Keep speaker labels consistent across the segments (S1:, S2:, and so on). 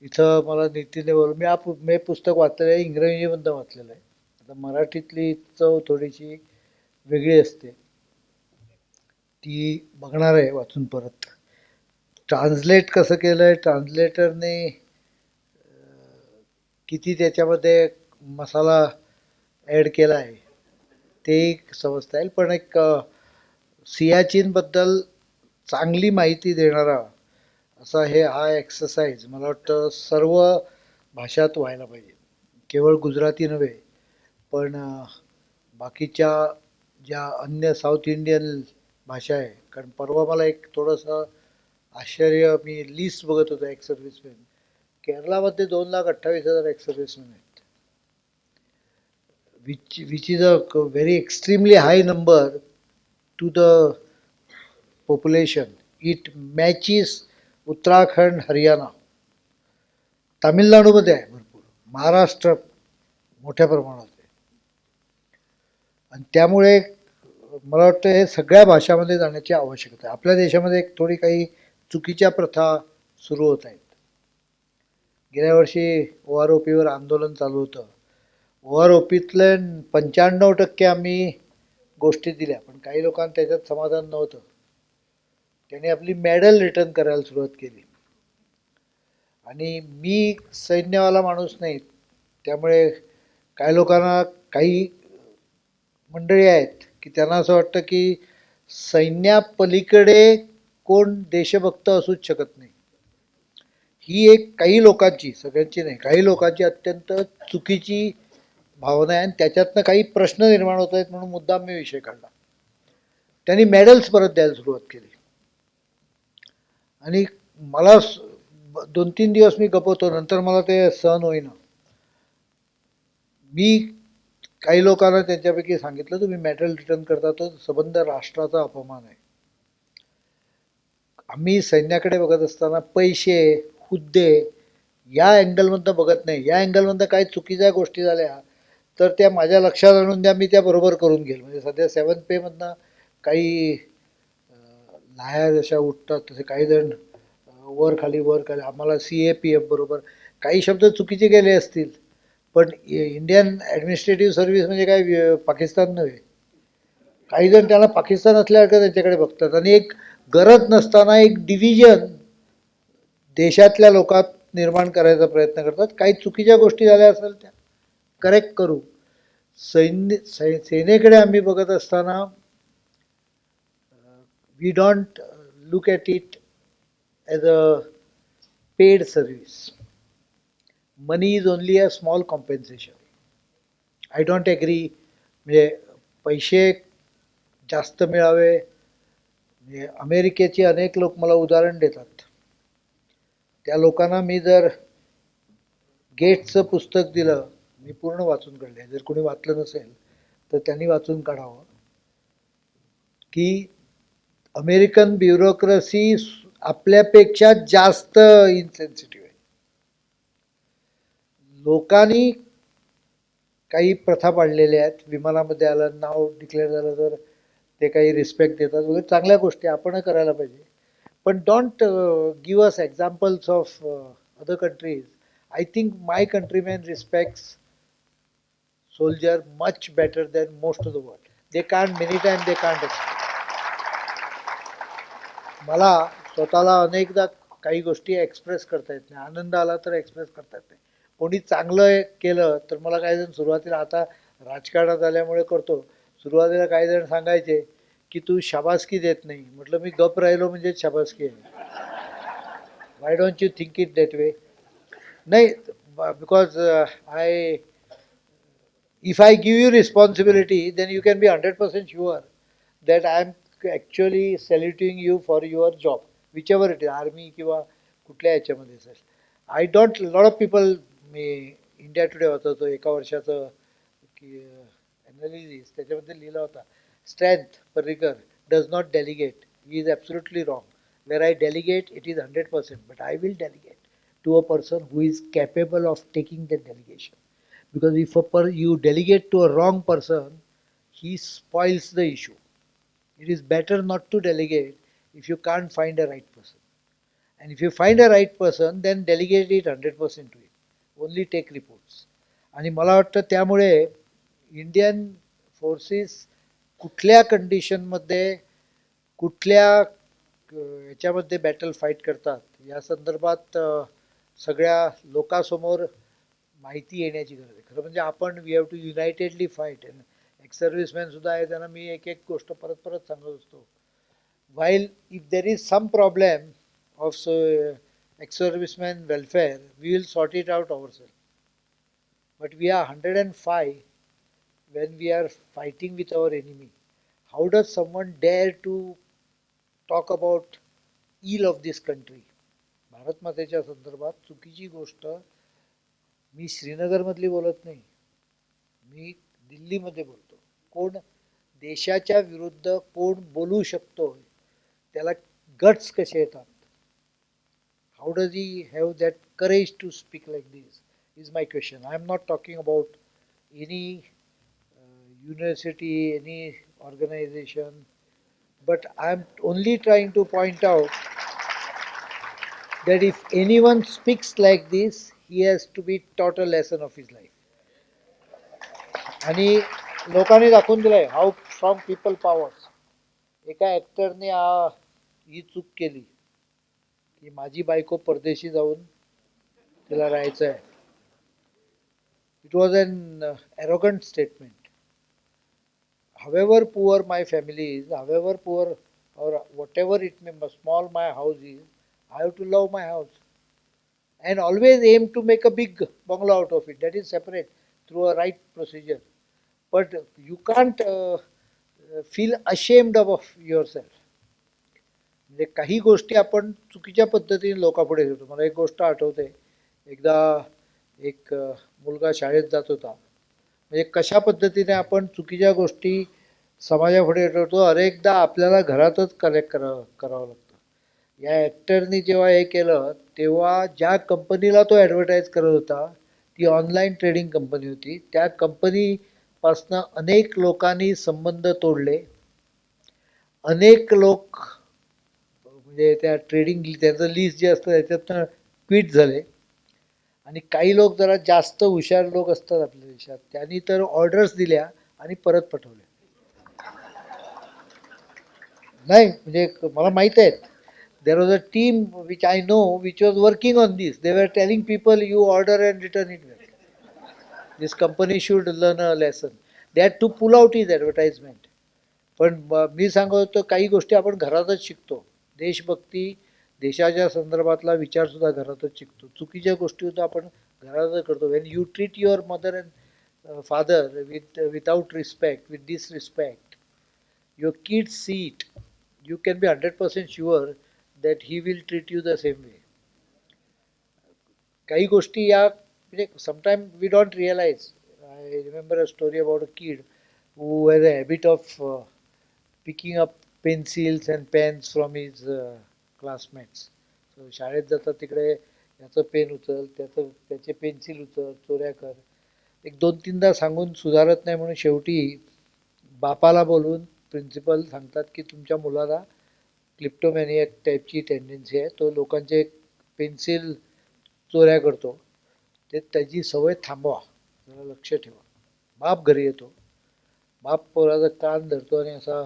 S1: इथं मला नीतीने बोल मी पुस्तक वाचलेलं आहे, इंग्रजीमधनं वाचलेलं आहे. आता मराठीतली चव थोडीशी वेगळी असते. ती बघणार आहे वाचून परत. ट्रान्सलेट कसं केलंय ट्रान्सलेटरने, किती त्याच्यामध्ये मसाला ॲड केला आहे ते एक समजता येईल. पण एक सियाचीनबद्दल चांगली माहिती देणारा असा हा एक्सरसाइज मला वाटतं सर्व भाषात व्हायला पाहिजे. केवळ गुजराती नव्हे, पण बाकीच्या ज्या अन्य साऊथ इंडियन भाषा आहे. कारण परवा मला एक थोडंसं आश्चर्य, मी लिस्ट बघत होतो एक्स सर्व्हिसमॅन. केरळामध्ये 2,28,000 एक्स सर्व्हिसमॅन आहेत, which is a very extremely hi number two the population. It matches Uttarakhand, Haryana, तामिळनाडूमध्ये आहे भरपूर, महाराष्ट्र मोठ्या प्रमाणात आहे. आणि त्यामुळे मला वाटतं हे सगळ्या भाषामध्ये जाण्याची आवश्यकता आहे. आपल्या देशामध्ये एक थोडी काही चुकीच्या प्रथा सुरू होत आहेत. गेल्या वर्षी OROPवर आंदोलन चालू होतं. OROPतले 95% आम्ही गोष्टी दिल्या, पण काही लोकांना त्याच्यात समाधान नव्हतं. त्याने आपली मेडल रिटर्न करायला सुरुवात केली. आणि मी सैन्यवाला माणूस नाही, त्यामुळे काही लोकांना, काही मंडळी आहेत की त्यांना असं वाटतं की सैन्यापलीकडे कोण देशभक्त असूच शकत नाही. ही एक काही लोकांची, सगळ्यांची नाही, काही लोकांची अत्यंत चुकीची भावना आहे. आणि त्याच्यातनं काही प्रश्न निर्माण होत आहेत म्हणून मुद्दाम मी विषय काढला. त्यांनी मेडल्स परत द्यायला सुरुवात केली. आणि मला 2-3 दिवस मी गपवतो, नंतर मला ते सहन होईना. मी काही लोकांना त्यांच्यापैकी सांगितलं, तुम्ही मेडल रिटर्न करता तो संबंध राष्ट्राचा अपमान आहे. आम्ही सैन्याकडे बघत असताना पैसे, हुद्दे या अँगलमधनं बघत नाही. या अँगलमधनं काही चुकीच्या गोष्टी झाल्या तर त्या माझ्या लक्षात आणून द्या, मी त्या बरोबर करून घेईल. म्हणजे सध्या 7 पेमधनं काही लाह्या जशा उठतात तसे काही जण वर खाली वर खाली, आम्हाला CAPF बरोबर काही शब्द चुकीचे गेले असतील. पण इंडियन ॲडमिनिस्ट्रेटिव्ह सर्व्हिस म्हणजे काय पाकिस्तान नव्हे. काही जण त्यांना पाकिस्तान असल्यासारखं त्यांच्याकडे बघतात आणि एक गरज नसताना एक डिव्हिजन देशातल्या लोकात निर्माण करायचा प्रयत्न करतात. काही चुकीच्या गोष्टी झाल्या असेल त्या करेक्ट करू. सेनेकडे आम्ही बघत असताना we don't look at it as a paid service. Money is only a small compensation. I don't agree. म्हणजे पैसे जास्त मिळावे, म्हणजे अमेरिकेचे अनेक लोक मला उदाहरण देतात. त्या लोकांना मी जर गेट्सचं पुस्तक दिलं, मी पूर्ण वाचून काढले, जर कोणी वाचलं नसेल तर त्यांनी वाचून काढावं, की अमेरिकन ब्युरोक्रेसी आपल्यापेक्षा जास्त इनसेन्सिटिव्ह आहे. लोकांनी काही प्रथा पाडलेल्या आहेत. विमानामध्ये आलं, नाव डिक्लेअर झालं तर ते काही रिस्पेक्ट देतात वगैरे, चांगल्या गोष्टी आपण करायला पाहिजे. पण don't give us examples of other countries. I think my countryman respects soldier much better than most of the world. They can't, many times they can't express. मला स्वतःला अनेकदा काही गोष्टी एक्सप्रेस करता येत नाही. आनंद आला तर एक्सप्रेस करता येत नाही. कोणी चांगलं केलं तर मला काही जण सुरुवातीला, आता राजकारणात आल्यामुळे करतो, सुरुवातीला काही जण सांगायचे की तू शाबासकी देत नाही. म्हटलं मी गप राहिलो म्हणजे शाबासकी आहे. Why don't you think it that way? नाही, because I, if I give you responsibility, then you can be 100% sure that I am actually saluting you for your job, whichever it is, army किंवा कुठल्या ह्याच्यामध्ये असेल. I don't, lot of people, मी India Today होता तो एका वर्षाचं की ॲनालिसिस, त्याच्यामध्ये लिहिला होता, strength Parrikar does not delegate. He is absolutely wrong. Where I delegate it is 100%, but I will delegate to a person who is capable of taking that delegation. Because if you delegate to a wrong person, he spoils the issue. It is better not to delegate if you can't find a right person. And if you find a right person, then delegate it 100% to it. Only take reports. आणि मला वाटतं त्यामुळे Indian forces कुठल्या कंडिशनमध्ये कुठल्या याच्यामध्ये battle fight करतात या संदर्भात सगळ्या लोकांसमोर माहिती येण्याची गरज आहे. खरं म्हणजे आपण we have to unitedly fight. Ex serviceman सुद्धा आहे, त्यांना मी एक एक गोष्ट परत परत सांगत असतो. While if there is some problem of ex-serviceman welfare, we will sort it out ourselves. But we are 105 when we are fighting with our enemy. How does someone dare to talk about ill of this country? Bharat मातेच्या संदर्भात चुकीची गोष्ट मी श्रीनगरमधली बोलत नाही, मी दिल्लीमध्ये बोलतो. कोण देशाच्या विरुद्ध कोण बोलू शकतो, त्याला गट्स कसे येतात? How does he have that courage to speak like this is my question. I am not talking about any university, any organization, but I am only trying to point out that if anyone speaks like this, he has to be taught a lesson of his life. आणि लोकांनी दाखवून दिलंय हाऊ strong people powers. एका ॲक्टरने ही चूक केली की माझी बायको परदेशी जाऊन तिला राहायचं आहे. It was an arrogant statement. However poor my family is, however poor or whatever it may be small my house is, I have to love my house and always aim to make a big bungalow out of it. That is separate through a right procedure. But you can't feel ashamed of yourself. म्हणजे काही गोष्टी आपण चुकीच्या पद्धतीने लोकांपुढे ठेवतो. मला एक गोष्ट आठवते, एकदा एक मुलगा शाळेत जात होता. म्हणजे कशा पद्धतीने आपण चुकीच्या गोष्टी समाजापुढे ठेवतो. अनेकदा आपल्याला घरातच करेक्ट करावं लागतं. या ॲक्टरनी जेव्हा हे केलं तेव्हा ज्या कंपनीला तो ॲडव्हर्टाईज करत होता ती ऑनलाईन ट्रेडिंग कंपनी होती. त्या कंपनीपासनं अनेक लोकांनी संबंध तोडले. अनेक लोक म्हणजे त्या ट्रेडिंग त्याचं लिस्ट जे असतं त्याच्यातनं क्विट झाले. आणि काही लोक जरा जास्त हुशार लोक असतात आपल्या देशात, त्यांनी तर ऑर्डर्स दिल्या आणि परत पाठवल्या. नाही म्हणजे मला माहीत आहे, there was a team which I know which was working on this. They were telling people you order and return it back. This company should learn a lesson. They had to pull out his advertisement. पण मी सांगत होतो काही गोष्टी आपण घरातच शिकतो. देशभक्ती, देशाच्या संदर्भातला विचारसुद्धा घरातच शिकतो. चुकीच्या गोष्टी सुद्धा आपण घरातच करतो. When you treat your mother and father without respect, with disrespect, your kids see it. You can be 100% sure that he will treat you the same way. काही गोष्टी या म्हणजे sometime we don't realise. I remember a story about a kid who has a habit of picking up pencils and pens from his classmates. So शाळेत जातात तिकडे याचं pen उचल, त्याचे पेन्सिल उचल, चोऱ्या कर. एक दोन तीनदा सांगून सुधारत नाही म्हणून शेवटी बापाला बोलून प्रिन्सिपल सांगतात की तुमच्या मुलाला क्लिप्टोमॅनिया टाईपची टेंडन्सी आहे, तो लोकांचे पेन्सिल चोऱ्या करतो, ते त्याची सवय थांबवा, जरा लक्ष ठेवा. बाप घरी येतो. बाप पोराचा कान धरतो आणि असा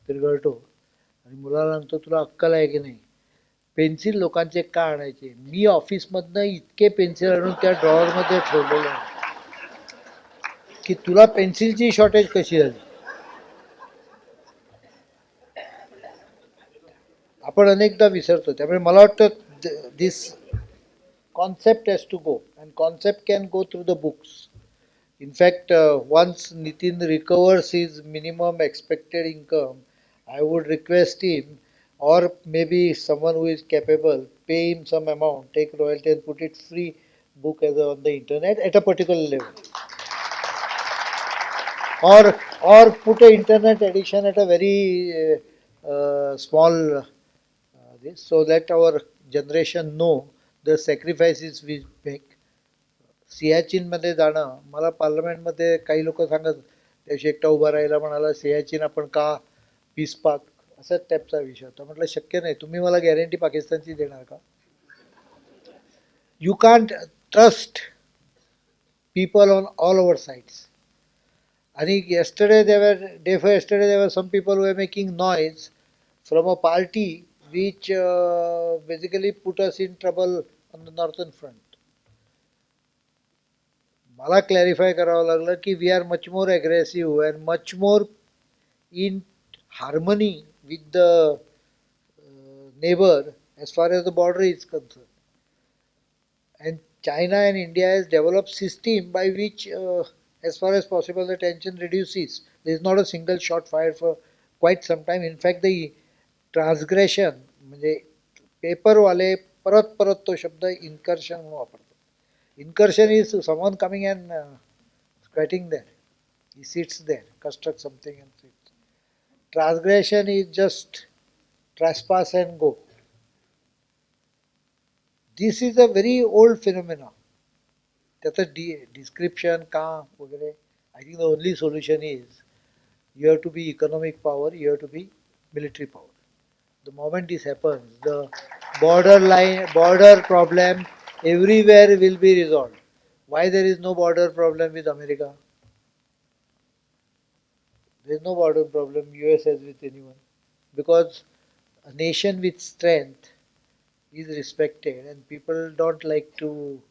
S1: पिरगळतो आणि मुलाला सांगतो तुला अक्कल आहे की नाही, पेन्सिल लोकांचे का आणायचे? मी ऑफिसमधनं इतके पेन्सिल आणून त्या ड्रॉवरमध्ये ठेवलेले आहे की तुला पेन्सिलची शॉर्टेज कशी झाली? आपण अनेकदा विसरतो. त्यामुळे मला वाटतं this concept has to go, and concept can go through the books. In fact, once Nitin recovers his minimum expected income, I would request him, or maybe someone who is capable, pay him some amount, take royalty and put it free book as on the internet at a particular level. Or put a internet edition at a very small this, so that our generation know the sacrifices we make. सियाचीनमध्ये जाणं, मला पार्लमेंटमध्ये काही लोक सांगत त्याशी एकटा उभा राहिला म्हणाला सियाचीन आपण का पीस पाक असाच टाईपचा विषय होता. म्हटलं शक्य नाही. तुम्ही मला गॅरंटी पाकिस्तानची देणार का? You can't trust people on all our sides. I think day for yesterday, there were some people who were making noise from a party which basically put us in trouble on the northern front. मला clarify करावं लागलं की we are much more aggressive and much more in harmony with the neighbor as far as the border is concerned. And China and India has developed system by which, as far as possible, the tension reduces. There is not a single shot fired for quite some time. In fact, the transgression म्हणजे पेपरवाले परत परत तो शब्द इन्कर्शन म्हणून वापरतात. Incursion is someone coming and squatting there. He sits there, constructs something and sits. Transgression is just trespass and go. This is a very old phenomenon. त्याचं description का वगैरे. I think the only solution is you have to be economic power, you have to be military power. The moment this happens, the border problem everywhere will be resolved. Why there is no border problem with America? There is no border problem US has with anyone. Because a nation with strength is respected and people don't like to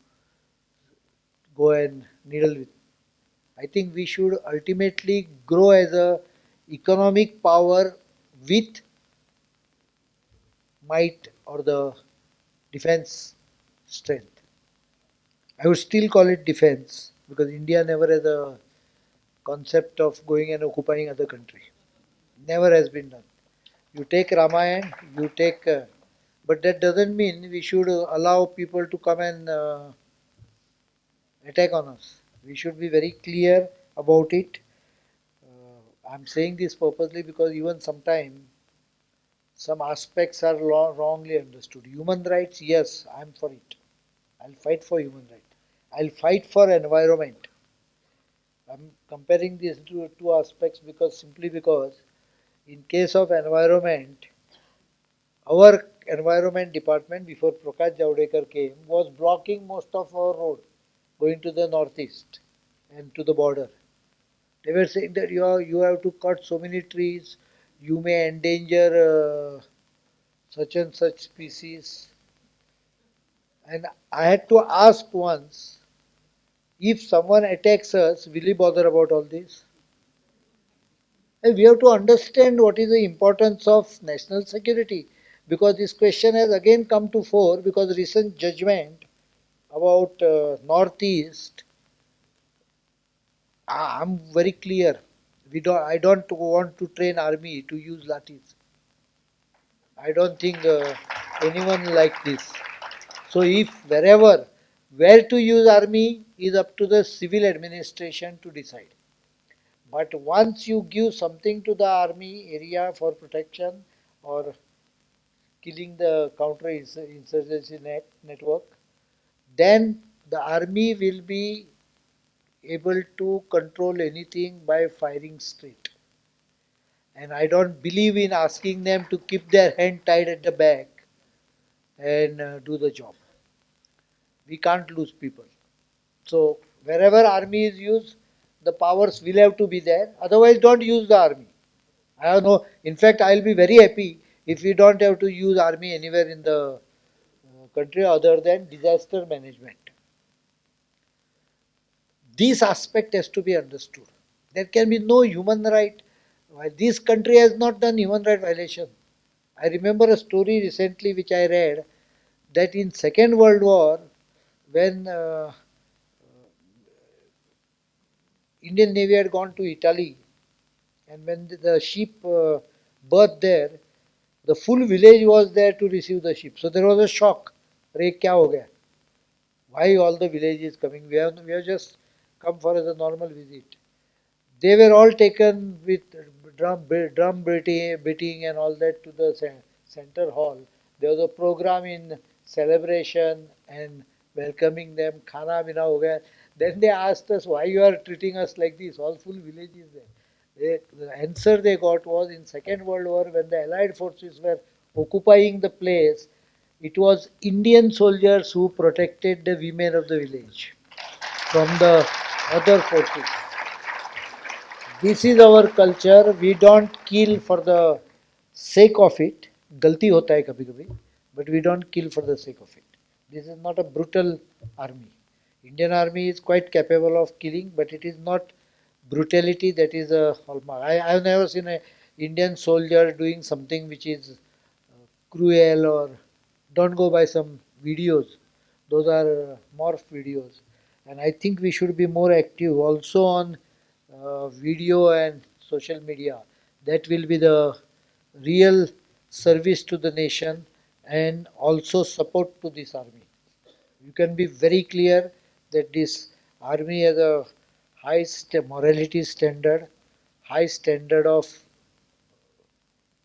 S1: go and needle with. I think we should ultimately grow as a economic power with might or the defense strength. I would still call it defense because India never has a concept of going and occupying other country. Never has been done. You take Ramayana, you take, but that doesn't mean we should allow people to come and attack on us. We should be very clear about it. I'm saying this purposely because even sometimes some aspects are wrongly understood. Human rights, yes, I'm for it. I'll fight for human rights. I'll fight for environment. I'm comparing these two aspects because simply because in case of environment, our environment department before Prakash Javadekar came was blocking most of our road going to the northeast and to the border. They were saying that you have to cut so many trees, you may endanger such and such species. And I had to ask once, if someone attacks us, will he bother about all this? And we have to understand what is the importance of national security because this question has again come to fore because recent judgment about northeast. I'm very clear. I don't want to train army to use lathis. I don't think anyone like this. So if where to use army is up to the civil administration to decide. But once you give something to the army area for protection or killing the counter insurgency network, then the army will be able to control anything by firing straight. And I don't believe in asking them to keep their hand tied at the back and do the job. We can't lose people. So wherever army is used, the powers will have to be there. Otherwise, don't use the army. I don't know. In fact, I'll be very happy if we don't have to use army anywhere in the country other than disaster management. This aspect has to be understood. There can be no human right. This country has not done human right violation. I remember a story recently which I read that in Second World War, when Indian Navy had gone to Italy, and when the ship berthed there, the full village was there to receive the ship. So there was a shock. अरे क्या हो गया? Why all the village is coming? We have just come for as a normal visit. They were all taken with drum beating and all that to the center hall. There was a program in celebration and welcoming them. Khana bina ho gaya. Then they asked us why you are treating us like this. All full village is there. The answer they got was in Second World War when the Allied forces were occupying the place. It was Indian soldiers who protected the women of the village from the other forces. This is our culture. We don't kill for the sake of it. गलती होता है कभी कभी, but we don't kill for the sake of it. This is not a brutal army. Indian army is quite capable of killing, but it is not brutality that is a hallmark. I have never seen a Indian soldier doing something which is cruel or don't go by some videos. Those are morph videos. And I think we should be more active also on video and social media. That will be the real service to the nation and also support to this army. You can be very clear that this army has a high morality standard, high standard of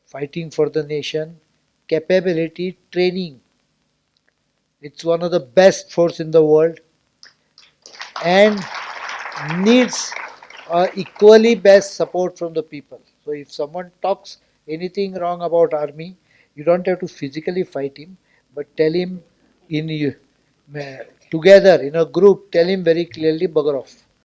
S1: fighting for the nation, capability, training. It's one of the best force in the world and needs equally best support from the people. So if someone talks anything wrong about army, you don't have to physically fight him, but tell him in together in a group, tell him very clearly, bugger off.